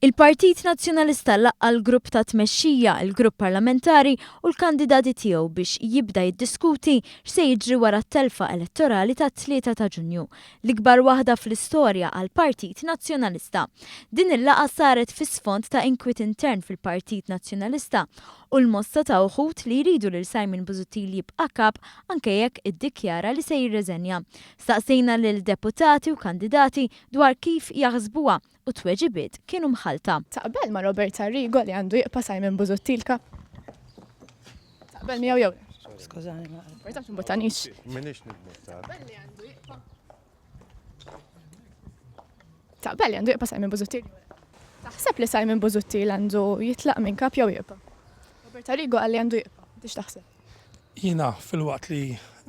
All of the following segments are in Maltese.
Il-Partit Nazzjonalista laqqa l-grupp ta' tmexxija, il-grupp parlamentari u l-kandidati tiegħu biex jibda jiddiskuti x'se jiġri wara t-telfa elettorali ta' 3 ta' Ġunju, l-ikbar waħda fl-istorja għall-Partit Nazzjonalista. Din il-laqgħa saret fis-sfond ta' inkwit intern fil-Partit Nazzjonalista u l-mossa ta' uħud li jridu lil Simon Busuttil jibqa' kap anke jekk iddikjara li se jirreżenja. Staqsejna lil deputati u kandidati dwar kif jaħsbuha u tweġibiet kienu mħalta. Taqbel ma' Robert Arrigo li għandu jiqpa Simon Busuttil kap? Taqbel miegħu jew? Skużani ma' Berta mbotanix. Minix nibbotar. Taqbel li għandu jiqpa Simon Busuttil. Taħseb li Simon Busuttil għandu jitlaq minn kap jew jiqpa? Robert Arrigo għalli għandu jiqpa. Tix taħseb? Jiena fil-waqt li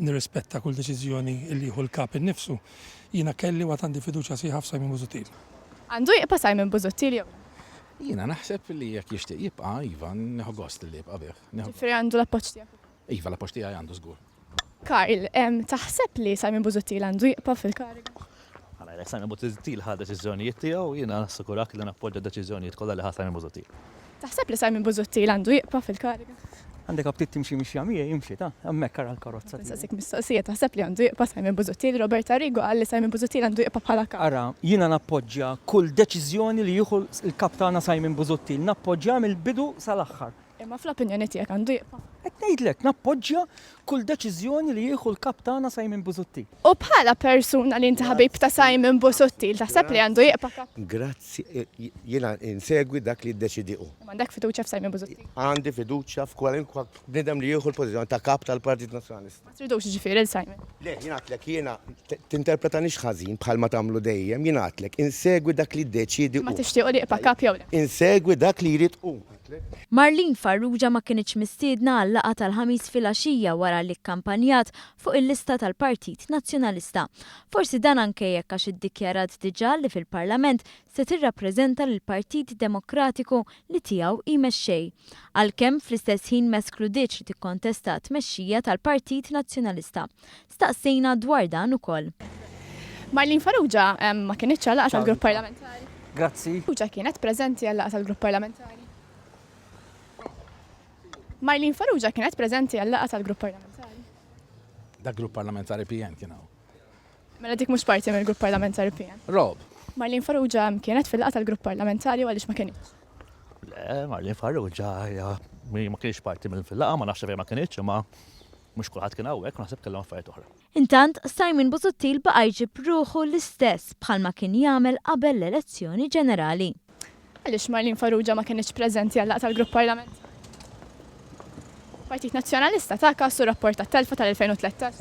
nirrispetta kull deċiżjoni li jieħu l-kap innifsu, jiena kelli waqt għandi fiduċja sieħa f'Simon Busuttil. Għandu jiqpa Simon Busuttil jew? Jiena naħseb li jekk jixtieq jibqa' iva nieħu gost li jibqa' bih. Ġifieri għandu l-appoġġ tiegħek. Iva l-appoġġ tiegħi għandu żgur. Karl, taħseb li Simon Busuttil għandu jiqpa fil-kariga? Għala, Simon Busuttil ħad deċiżjonijiet tiegħu jiena nassikurak li nappoġġa deċiżjonijiet kollha li ħad Simon Busuttil. Taħseb li Simon Busuttil għandu jiqpa fil-kariga? Għandek għabtit timxi mixi għamija jimxi ta' għammek kara l-karozza. Nsaqsik mistoqsija, taħseb li għandu jiqpa Simon Busuttil, Robert Arrigo għalli Simon Busuttil għandu jiqpa bħala kap. Ara, jina nappoġġja kull deċiżjoni li jieħu il-kaptana Simon Busuttil, nappoġġja mill-bidu sal-axħar. Imma fl-opinjoni tiegħek għandu jiqpa. Qed ngħidlek, nappoġġja kull deċiżjoni li jieħu l-kaptana Simon Busuttil. U bħala persuna li inti ħabib ta' Simon Busuttil, taħseb li għandu jiqpa kap. Grazzi, jiena insegwi dak li ddeċidi hu. M'għandek fiduċja f'Simon Busuttil. Għandi fiduċja f'kwalinkwa bniedem li jieħu l-pożizzjoni ta' kap tal-Partit Nazzjonalista. Ma tridux ġifieri l-Simon. Le, jingħatlek jiena tinterpretanix ħażin bħalma tagħmlu dejjem, jingħatlek insegwi dak li ddeċidi Ma hu. tixtiequ li jiqpa kap jew le. Insegwi dak li jrid hu. Marlene Farrugia ma kienx mistiedna għall-laqgħa tal-ħamis fil-għaxija wara li kkampanjat fuq il-lista tal-Partit Nazzjonalista. Forsi dan anke jekk għax iddikjarat diġà li fil-Parlament se tirrappreżenta lill-Partit Demokratiku li tiegħu jmexxej. Għalkemm fl-istess ħin ma skludietx li tikkontesta tmexxija tal-Partit Nazzjonalista. Staqsejna dwar dan ukoll. Marlene Farrugia ma kienitx għal laqgħa tal-grupp parlamentari. Grazzi. Farrugia kienet preżenti għal laqgħa tal-grupp parlamentari. Marlene Farrugia kienet preżenti għal laqgħa tal-grupp parlamentari. Dak grupp parlamentari PN kienu. Mela dik mhux parti mill-grupp parlamentari PN. Rob, Marlene Farrugia kienet fil-laqgħa tal-grupp parlamentari għaliex ma kienx. Le, Marlene Farrugia ma kienx parti mill-laqgħa, ma nafx fejn ma kienx, imma mhux kulħadd kien hawnhekk u naħseb kellhom affarijiet oħra. Intant, Simon Busuttil baqa' jġib ruħu l-istess bħalma kien jagħmel qabel l-elezzjoni ġenerali. Għaliex Marlene Farrugia ma kienx preżenti għal laqgħa tal-grupp parlamentari. Partit Nazzjonalista ta' kassu rapport tat-telfa tal-2013.